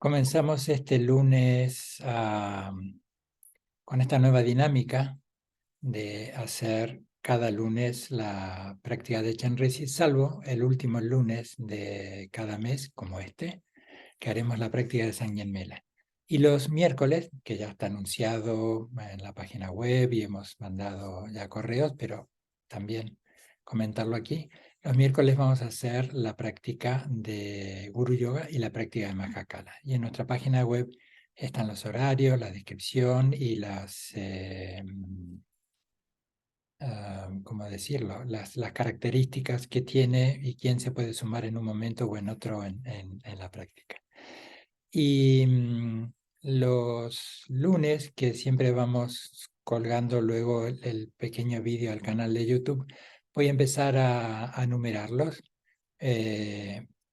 Comenzamos este lunes con esta nueva dinámica de hacer cada lunes la práctica de Chenrezig, salvo el último lunes de cada mes, como este, que haremos la práctica de Sangyenmela. Y los miércoles, que ya está anunciado en la página web y hemos mandado ya correos, pero también comentarlo aquí, los miércoles vamos a hacer la práctica de Guru Yoga y la práctica de Mahakala. Y en nuestra página web están los horarios, la descripción y las, ¿cómo decirlo? Las características que tiene y quién se puede sumar en un momento o en otro en la práctica. Y los lunes, que siempre vamos colgando luego el pequeño vídeo al canal de YouTube, voy a empezar a numerarlos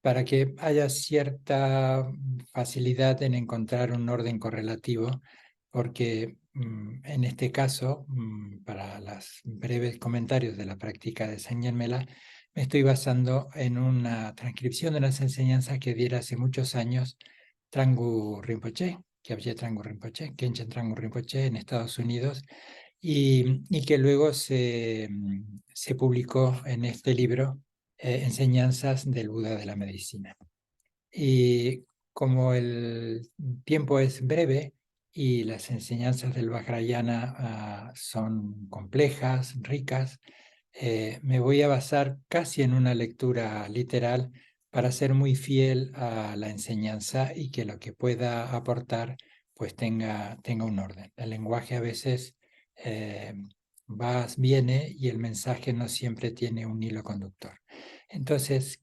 para que haya cierta facilidad en encontrar un orden correlativo, porque en este caso, para los breves comentarios de la práctica de Sangyenmela, me estoy basando en una transcripción de las enseñanzas que diera hace muchos años Trangul Rinpoche, Kyabje Trangul Rinpoche, Khenchen Trangul Rinpoche en Estados Unidos, y que luego se publicó en este libro, Enseñanzas del Buda de la Medicina. Y como el tiempo es breve y las enseñanzas del Vajrayana son complejas, ricas, me voy a basar casi en una lectura literal para ser muy fiel a la enseñanza y que lo que pueda aportar pues tenga un orden. El lenguaje a veces viene y el mensaje no siempre tiene un hilo conductor. Entonces,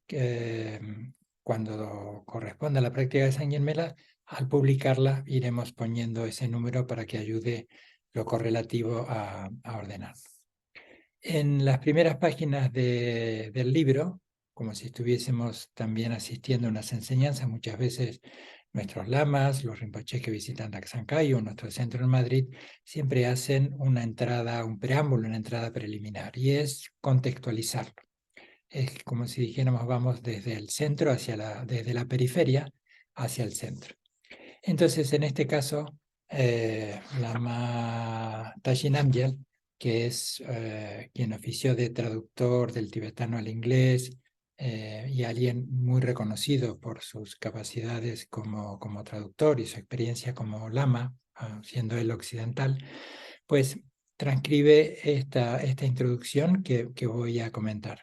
cuando corresponda a la práctica de Sangyenmela, al publicarla iremos poniendo ese número para que ayude lo correlativo a ordenarlo. En las primeras páginas del libro, como si estuviésemos también asistiendo a unas enseñanzas, muchas veces nuestros lamas, los rinpoches que visitan Daxankai o nuestro centro en Madrid, siempre hacen una entrada, un preámbulo, una entrada preliminar, y es contextualizarlo. Es como si dijéramos, vamos desde el centro desde la periferia hacia el centro. Entonces, en este caso, Lama Tashi Namgyal, que es quien ofició de traductor del tibetano al inglés y alguien muy reconocido por sus capacidades como traductor y su experiencia como lama, siendo él occidental, pues transcribe esta introducción que voy a comentar.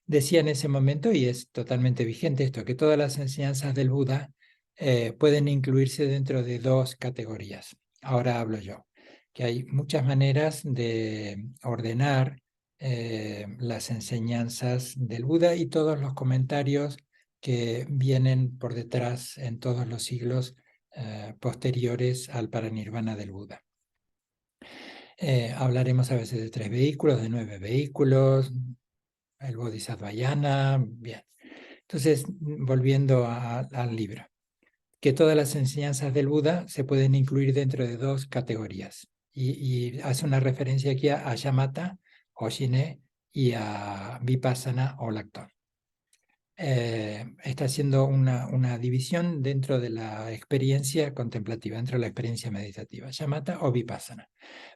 Decía en ese momento, y es totalmente vigente esto, que todas las enseñanzas del Buda pueden incluirse dentro de dos categorías. Ahora hablo yo, que hay muchas maneras de ordenar las enseñanzas del Buda y todos los comentarios que vienen por detrás en todos los siglos posteriores al paranirvana del Buda. Hablaremos a veces de 3 vehículos, de 9 vehículos, el Bodhisattvayana, bien. Entonces, volviendo al libro, que todas las enseñanzas del Buda se pueden incluir dentro de dos categorías. Y hace una referencia aquí a Shamatha o Shine y a Vipassana o Lactón. Está haciendo una división dentro de la experiencia contemplativa, dentro de la experiencia meditativa, Shamatha o Vipassana.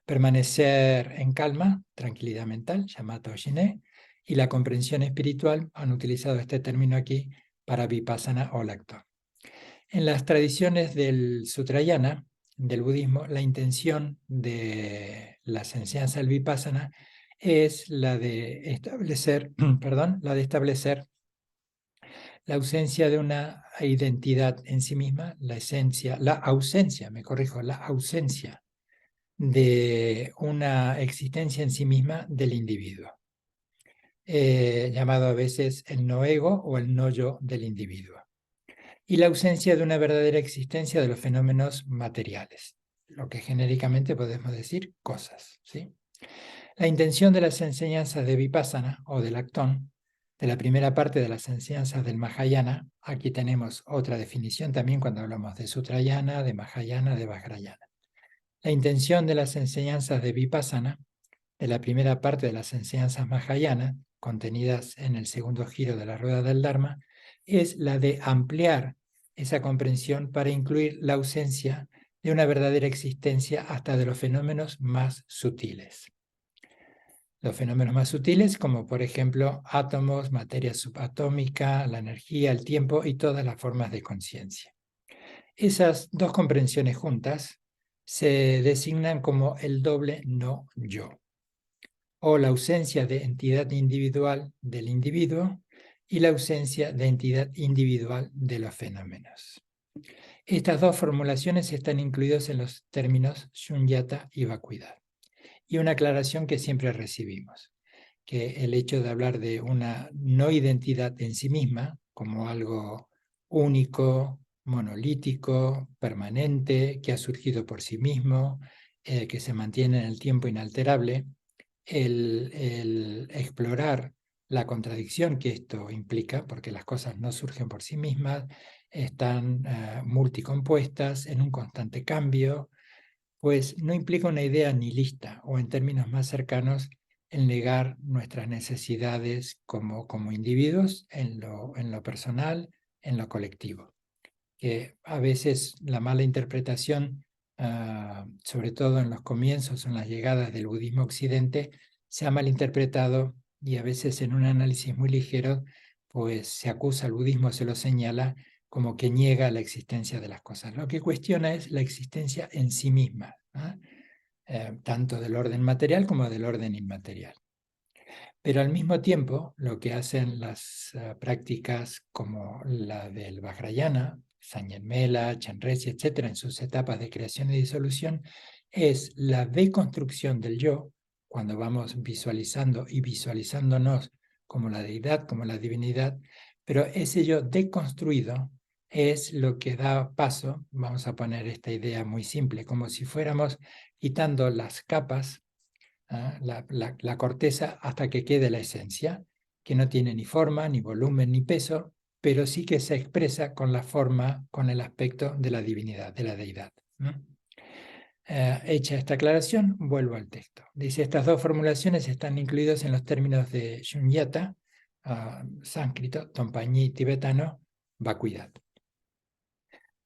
Permanecer en calma, tranquilidad mental, Shamatha o Shine, y la comprensión espiritual, han utilizado este término aquí para Vipassana o Lactón. En las tradiciones del Sutrayana, del budismo, la intención de las enseñanzas del Vipassana es la de establecer, la ausencia de una identidad en sí misma, la ausencia de una existencia en sí misma del individuo, llamado a veces el no ego o el no yo del individuo, y la ausencia de una verdadera existencia de los fenómenos materiales, lo que genéricamente podemos decir cosas, ¿sí? La intención de las enseñanzas de Vipassana o del Lactón, de la primera parte de las enseñanzas del Mahayana, aquí tenemos otra definición también cuando hablamos de Sutrayana, de Mahayana, de Vajrayana. La intención de las enseñanzas de Vipassana, de la primera parte de las enseñanzas Mahayana, contenidas en el segundo giro de la rueda del Dharma, es la de ampliar esa comprensión para incluir la ausencia de una verdadera existencia hasta de los fenómenos más sutiles. Los fenómenos más sutiles, como por ejemplo átomos, materia subatómica, la energía, el tiempo y todas las formas de conciencia. Esas dos comprensiones juntas se designan como el doble no yo, o la ausencia de entidad individual del individuo y la ausencia de entidad individual de los fenómenos. Estas dos formulaciones están incluidas en los términos shunyata y vacuidad. Y una aclaración que siempre recibimos, que el hecho de hablar de una no identidad en sí misma, como algo único, monolítico, permanente, que ha surgido por sí mismo, que se mantiene en el tiempo inalterable, el explorar la contradicción que esto implica, porque las cosas no surgen por sí mismas, están multicompuestas, en un constante cambio, pues no implica una idea nihilista o en términos más cercanos el negar nuestras necesidades como individuos en lo personal, en lo colectivo. Que a veces la mala interpretación, sobre todo en los comienzos, en las llegadas del budismo a Occidente, se ha malinterpretado y a veces en un análisis muy ligero, pues se acusa al budismo, se lo señala como que niega la existencia de las cosas. Lo que cuestiona es la existencia en sí misma, tanto del orden material como del orden inmaterial. Pero al mismo tiempo, lo que hacen las prácticas como la del Vajrayana, Sanyamela, Chenrezig, etcétera, en sus etapas de creación y disolución, es la deconstrucción del yo, cuando vamos visualizando y visualizándonos como la deidad, como la divinidad, pero ese yo deconstruido es lo que da paso, vamos a poner esta idea muy simple, como si fuéramos quitando las capas, la corteza, hasta que quede la esencia, que no tiene ni forma, ni volumen, ni peso, pero sí que se expresa con la forma, con el aspecto de la divinidad, de la deidad. Hecha esta aclaración, vuelvo al texto. Dice, estas dos formulaciones están incluidas en los términos de Shunyata, sánscrito, Tompañí tibetano, vacuidad.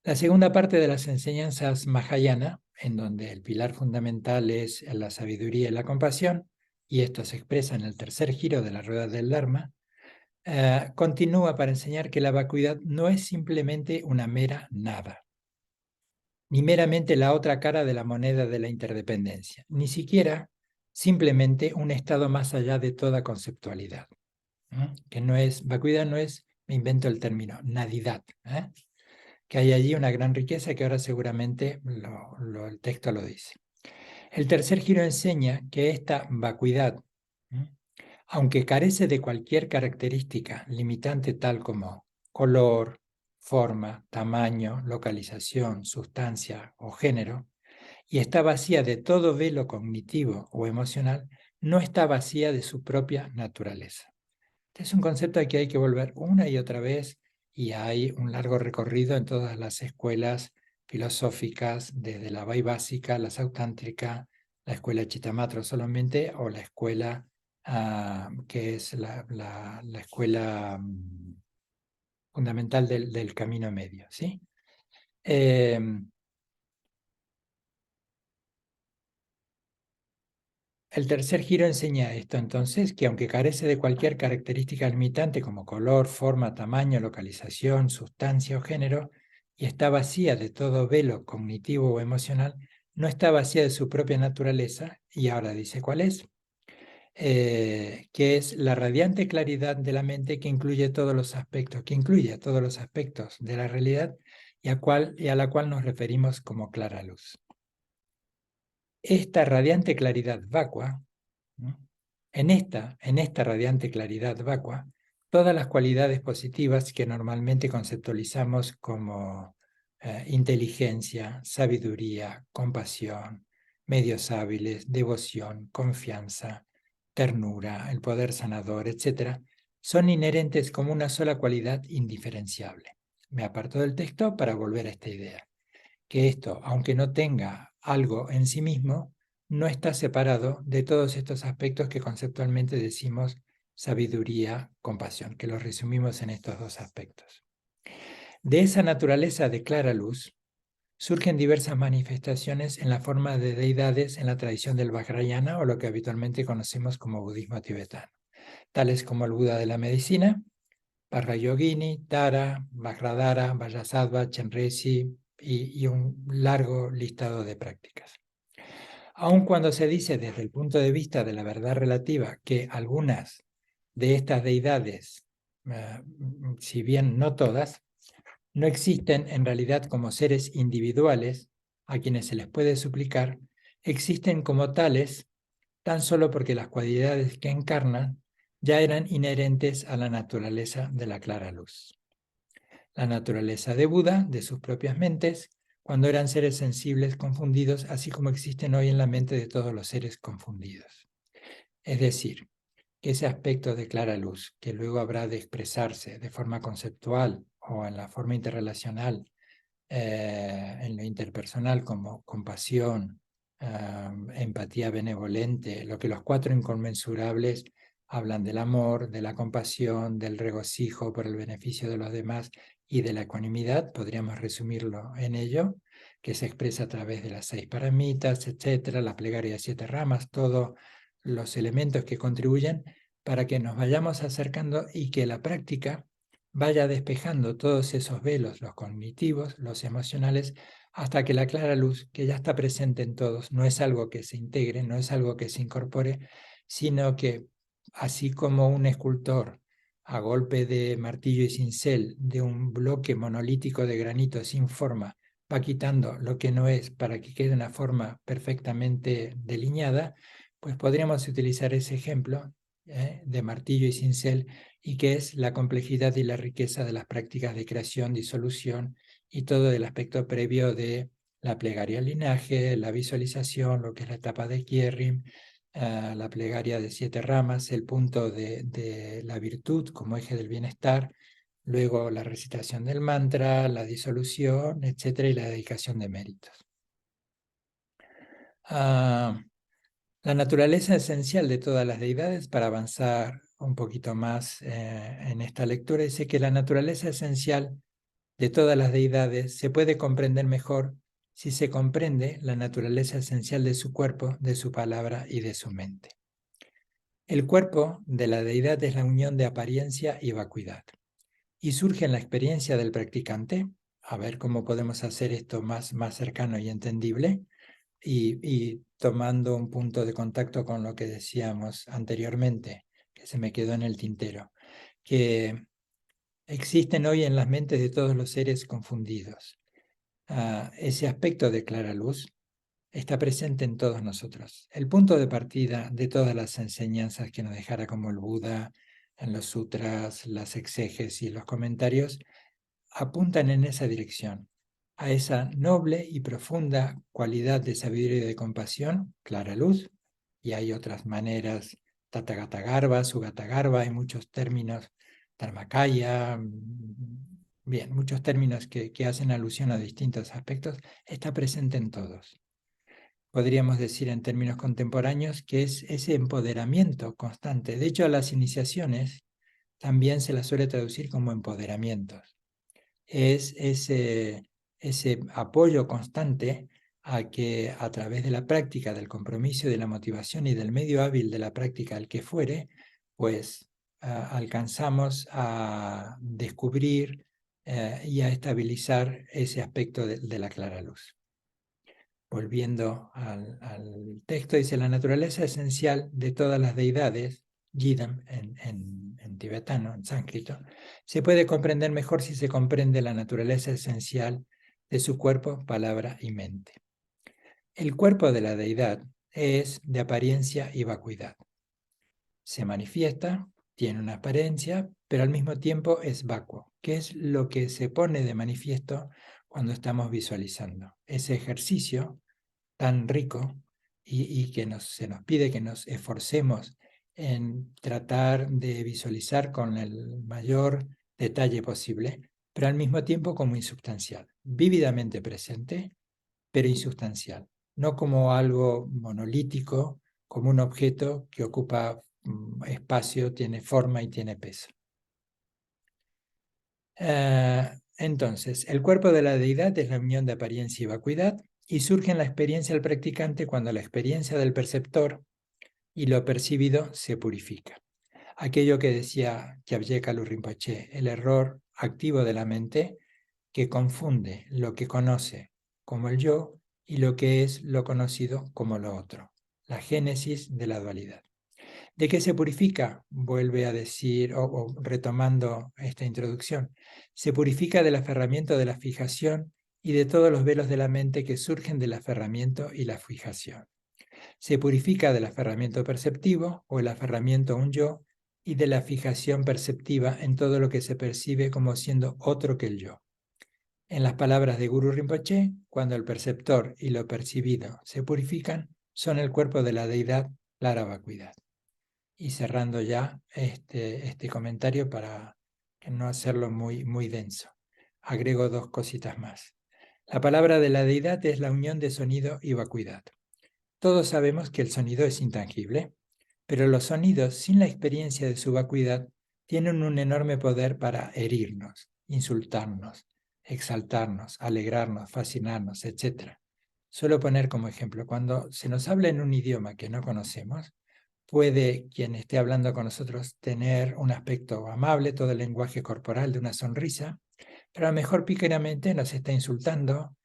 La segunda parte de las enseñanzas Mahayana, en donde el pilar fundamental es la sabiduría y la compasión, y esto se expresa en el tercer giro de la rueda del Dharma, continúa para enseñar que la vacuidad no es simplemente una mera nada, ni meramente la otra cara de la moneda de la interdependencia, ni siquiera simplemente un estado más allá de toda conceptualidad. Que no es, vacuidad no es, me invento el término, nadidad, que hay allí una gran riqueza que ahora seguramente el texto lo dice. El tercer giro enseña que esta vacuidad, aunque carece de cualquier característica limitante tal como color, forma, tamaño, localización, sustancia o género, y está vacía de todo velo cognitivo o emocional, no está vacía de su propia naturaleza. Este es un concepto al que hay que volver una y otra vez, y hay un largo recorrido en todas las escuelas filosóficas, desde la Vaibhásika, la Sautántrica, la escuela Chittamatra solamente, o la escuela que es la escuela fundamental del camino medio, ¿sí? El tercer giro enseña esto entonces, que aunque carece de cualquier característica limitante como color, forma, tamaño, localización, sustancia o género, y está vacía de todo velo cognitivo o emocional, no está vacía de su propia naturaleza, y ahora dice cuál es, que es la radiante claridad de la mente que incluye todos los aspectos, que incluye todos los aspectos de la realidad y a la cual nos referimos como clara luz. Esta radiante claridad vacua, en esta radiante claridad vacua, todas las cualidades positivas que normalmente conceptualizamos como inteligencia, sabiduría, compasión, medios hábiles, devoción, confianza, ternura, el poder sanador, etc., son inherentes como una sola cualidad indiferenciable. Me aparto del texto para volver a esta idea, que esto, aunque no tenga algo en sí mismo, no está separado de todos estos aspectos que conceptualmente decimos sabiduría, compasión, que los resumimos en estos dos aspectos. De esa naturaleza de clara luz surgen diversas manifestaciones en la forma de deidades en la tradición del Vajrayana o lo que habitualmente conocemos como budismo tibetano, tales como el Buda de la medicina, Vajrayogini, Tara, Vajradhara, Vajrasattva, Chenrezig y un largo listado de prácticas. Aun cuando se dice desde el punto de vista de la verdad relativa que algunas de estas deidades, si bien no todas, no existen en realidad como seres individuales a quienes se les puede suplicar, existen como tales tan solo porque las cualidades que encarnan ya eran inherentes a la naturaleza de la clara luz. La naturaleza de Buda, de sus propias mentes, cuando eran seres sensibles confundidos, así como existen hoy en la mente de todos los seres confundidos. Es decir, que ese aspecto de clara luz, que luego habrá de expresarse de forma conceptual o en la forma interrelacional, en lo interpersonal como compasión, empatía benevolente, lo que los cuatro inconmensurables hablan del amor, de la compasión, del regocijo por el beneficio de los demás y de la ecuanimidad, podríamos resumirlo en ello, que se expresa a través de las 6 paramitas, etcétera, la plegaria de 7 ramas, todos los elementos que contribuyen para que nos vayamos acercando y que la práctica vaya despejando todos esos velos, los cognitivos, los emocionales, hasta que la clara luz, que ya está presente en todos, no es algo que se integre, no es algo que se incorpore, sino que así como un escultor a golpe de martillo y cincel de un bloque monolítico de granito sin forma va quitando lo que no es para que quede una forma perfectamente delineada, pues podríamos utilizar ese ejemplo de martillo y cincel, y que es la complejidad y la riqueza de las prácticas de creación, disolución y todo el aspecto previo de la plegaria al linaje, la visualización, lo que es la etapa de Kierrim, la plegaria de 7 ramas, el punto de la virtud como eje del bienestar, luego la recitación del mantra, la disolución, etcétera, y la dedicación de méritos. La naturaleza esencial de todas las deidades, para avanzar un poquito más en esta lectura, dice que la naturaleza esencial de todas las deidades se puede comprender mejor si se comprende la naturaleza esencial de su cuerpo, de su palabra y de su mente. El cuerpo de la deidad es la unión de apariencia y vacuidad, y surge en la experiencia del practicante, a ver cómo podemos hacer esto más cercano y entendible, y tomando un punto de contacto con lo que decíamos anteriormente, que se me quedó en el tintero, que existen hoy en las mentes de todos los seres confundidos. Ese aspecto de clara luz está presente en todos nosotros. El punto de partida de todas las enseñanzas que nos dejara como el Buda, en los sutras, las exégesis y los comentarios, apuntan en esa dirección, a esa noble y profunda cualidad de sabiduría y de compasión, clara luz, y hay otras maneras, Tathagata-garbha, Sugata-garbha, hay muchos términos, Dharmakaya, bien, muchos términos que hacen alusión a distintos aspectos, está presente en todos. Podríamos decir en términos contemporáneos que es ese empoderamiento constante. De hecho, a las iniciaciones también se las suele traducir como empoderamientos. Es ese apoyo constante a que a través de la práctica, del compromiso, de la motivación y del medio hábil de la práctica al que fuere, pues alcanzamos a descubrir y a estabilizar ese aspecto de la clara luz. Volviendo al texto, dice: la naturaleza esencial de todas las deidades, Yidam en tibetano, en sánscrito, se puede comprender mejor si se comprende la naturaleza esencial de su cuerpo, palabra y mente. El cuerpo de la deidad es de apariencia y vacuidad. Se manifiesta, tiene una apariencia, pero al mismo tiempo es vacuo, que es lo que se pone de manifiesto cuando estamos visualizando. Ese ejercicio tan rico y que se nos pide que nos esforcemos en tratar de visualizar con el mayor detalle posible, pero al mismo tiempo como insubstancial, vívidamente presente, pero insubstancial, no como algo monolítico, como un objeto que ocupa espacio, tiene forma y tiene peso. Entonces, el cuerpo de la deidad es la unión de apariencia y vacuidad, y surge en la experiencia del practicante cuando la experiencia del perceptor y lo percibido se purifica. Aquello que decía Kyabje Kalu Rinpoche, el error activo de la mente que confunde lo que conoce como el yo y lo que es lo conocido como lo otro, la génesis de la dualidad. ¿De qué se purifica? Vuelve a decir, o retomando esta introducción, se purifica del aferramiento de la fijación y de todos los velos de la mente que surgen del aferramiento y la fijación. Se purifica del aferramiento perceptivo o el aferramiento a un yo y de la fijación perceptiva en todo lo que se percibe como siendo otro que el yo. En las palabras de Guru Rinpoche, cuando el perceptor y lo percibido se purifican, son el cuerpo de la deidad, clara vacuidad. Y cerrando ya este comentario para no hacerlo muy denso. Agrego dos cositas más. La palabra de la deidad es la unión de sonido y vacuidad. Todos sabemos que el sonido es intangible, pero los sonidos, sin la experiencia de su vacuidad, tienen un enorme poder para herirnos, insultarnos, exaltarnos, alegrarnos, fascinarnos, etc. Suelo poner como ejemplo, cuando se nos habla en un idioma que no conocemos, puede quien esté hablando con nosotros tener un aspecto amable, todo el lenguaje corporal de una sonrisa, pero a lo mejor pícaramente nos está insultando,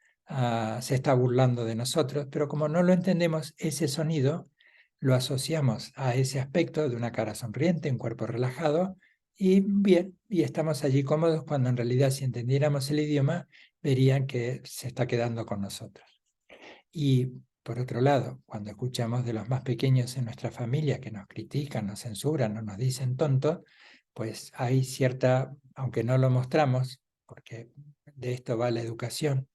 se está burlando de nosotros, pero como no lo entendemos, ese sonido lo asociamos a ese aspecto de una cara sonriente, un cuerpo relajado, y bien, y estamos allí cómodos cuando en realidad si entendiéramos el idioma, verían que se está quedando con nosotros. Y por otro lado, cuando escuchamos de los más pequeños en nuestra familia que nos critican, nos censuran o nos dicen tonto, pues hay cierta, aunque no lo mostramos, porque de esto va la educación,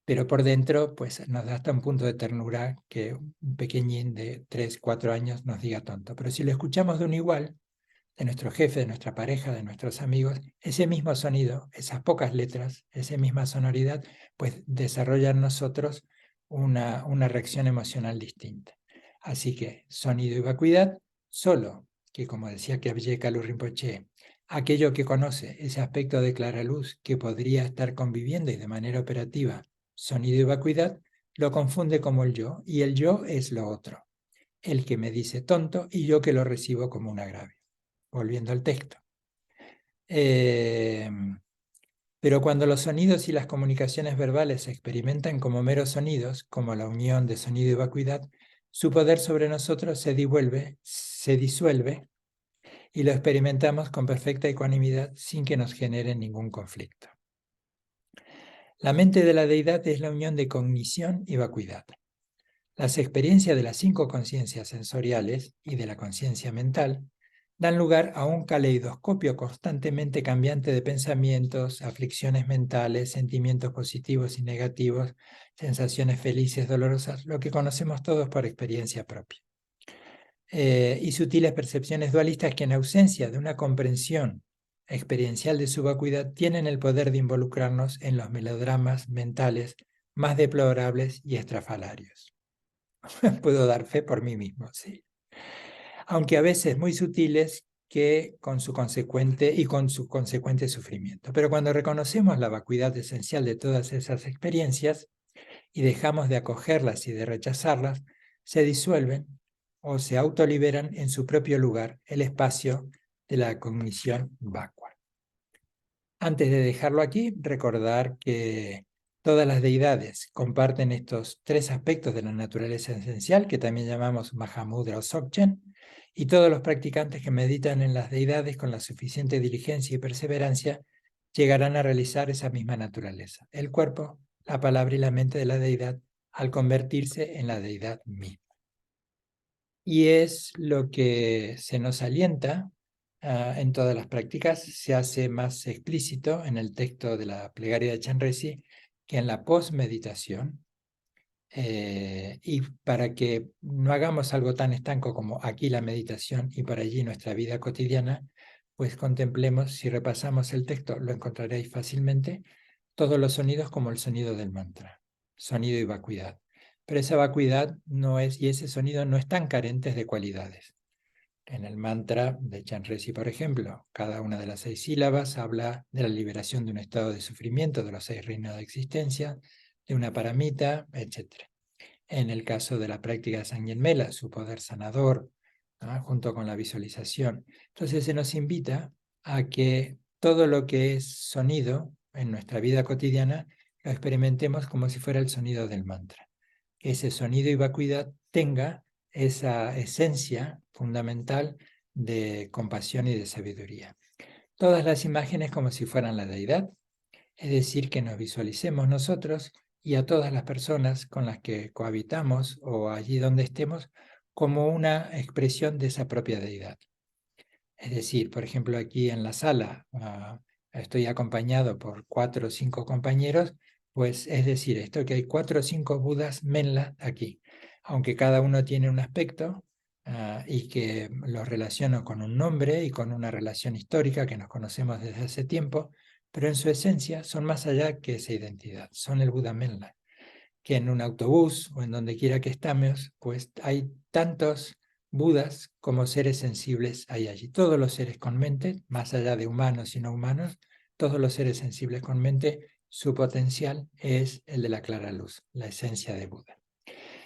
pero por dentro pues nos da hasta un punto de ternura que un pequeñín de 3, 4 años nos diga tonto. Pero si lo escuchamos de un igual, de nuestro jefe, de nuestra pareja, de nuestros amigos, ese mismo sonido, esas pocas letras, esa misma sonoridad, pues desarrolla en nosotros una reacción emocional distinta. Así que sonido y vacuidad, solo que, como decía Kyabje Kalu Rinpoche, aquello que conoce ese aspecto de clara luz que podría estar conviviendo y de manera operativa, sonido y vacuidad, lo confunde como el yo, y el yo es lo otro, el que me dice tonto y yo que lo recibo como un agravio. Volviendo al texto. Pero cuando los sonidos y las comunicaciones verbales se experimentan como meros sonidos, como la unión de sonido y vacuidad, su poder sobre nosotros se disuelve y lo experimentamos con perfecta ecuanimidad sin que nos genere ningún conflicto. La mente de la deidad es la unión de cognición y vacuidad. Las experiencias de las 5 conciencias sensoriales y de la conciencia mental dan lugar a un caleidoscopio constantemente cambiante de pensamientos, aflicciones mentales, sentimientos positivos y negativos, sensaciones felices, dolorosas, lo que conocemos todos por experiencia propia. Y sutiles percepciones dualistas que en ausencia de una comprensión experiencial de su vacuidad tienen el poder de involucrarnos en los melodramas mentales más deplorables y estrafalarios. Puedo dar fe por mí mismo, sí. Aunque a veces muy sutiles que con su consecuente sufrimiento. Pero cuando reconocemos la vacuidad esencial de todas esas experiencias y dejamos de acogerlas y de rechazarlas, se disuelven o se autoliberan en su propio lugar, el espacio de la cognición vacua. Antes de dejarlo aquí, recordar que todas las deidades comparten estos 3 aspectos de la naturaleza esencial, que también llamamos Mahamudra o Dzogchen, y todos los practicantes que meditan en las deidades con la suficiente diligencia y perseverancia llegarán a realizar esa misma naturaleza, el cuerpo, la palabra y la mente de la deidad, al convertirse en la deidad misma. Y es lo que se nos alienta en todas las prácticas, se hace más explícito en el texto de la plegaria de Chenrezig que en la post-meditación. Y para que no hagamos algo tan estanco como aquí la meditación y para allí nuestra vida cotidiana, pues contemplemos, si repasamos el texto, lo encontraréis fácilmente, todos los sonidos como el sonido del mantra, sonido y vacuidad. Pero esa vacuidad no es, y ese sonido no están carentes de cualidades. En el mantra de Chenrezig, por ejemplo, cada una de las 6 sílabas habla de la liberación de un estado de sufrimiento de los 6 reinos de existencia, de una paramita, etc. En el caso de la práctica de Sangyen Mela, su poder sanador, ¿no?, junto con la visualización. Entonces se nos invita a que todo lo que es sonido en nuestra vida cotidiana lo experimentemos como si fuera el sonido del mantra. Que ese sonido y vacuidad tenga esa esencia fundamental de compasión y de sabiduría. Todas las imágenes como si fueran la deidad, es decir, que nos visualicemos nosotros y a todas las personas con las que cohabitamos o allí donde estemos como una expresión de esa propia deidad. Es decir, por ejemplo, aquí en la sala estoy acompañado por 4 o 5 compañeros, pues es decir, esto que hay 4 o 5 Budas Menla aquí, aunque cada uno tiene un aspecto y que los relaciono con un nombre y con una relación histórica que nos conocemos desde hace tiempo, pero en su esencia son más allá que esa identidad, son el Buda Menla, que en un autobús o en donde quiera que estemos, pues hay tantos Budas como seres sensibles hay allí. Todos los seres con mente, más allá de humanos y no humanos, todos los seres sensibles con mente, su potencial es el de la clara luz, la esencia de Buda.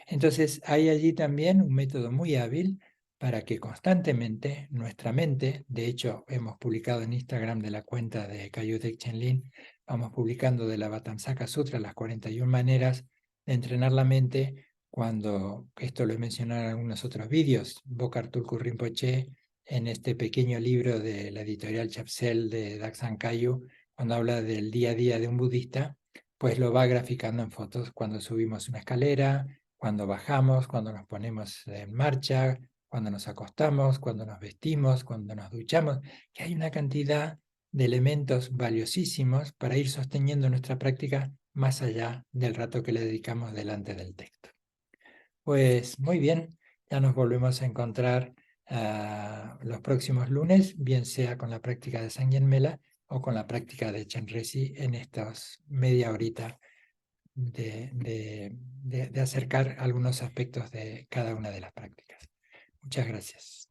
Entonces hay allí también un método muy hábil para que constantemente nuestra mente, de hecho hemos publicado en Instagram de la cuenta de Kayudek Chenlin, vamos publicando de la Vatamsaka Sutra las 41 maneras de entrenar la mente, cuando, esto lo he mencionado en algunos otros vídeos, Bokar Tulku Rinpoche, en este pequeño libro de la editorial Chapsel de Daksan Kayu, cuando habla del día a día de un budista, pues lo va graficando en fotos cuando subimos una escalera, cuando bajamos, cuando nos ponemos en marcha, cuando nos acostamos, cuando nos vestimos, cuando nos duchamos, que hay una cantidad de elementos valiosísimos para ir sosteniendo nuestra práctica más allá del rato que le dedicamos delante del texto. Pues muy bien, ya nos volvemos a encontrar los próximos lunes, bien sea con la práctica de Sangyen Mela o con la práctica de Chenrezig en estas media horita de acercar algunos aspectos de cada una de las prácticas. Muchas gracias.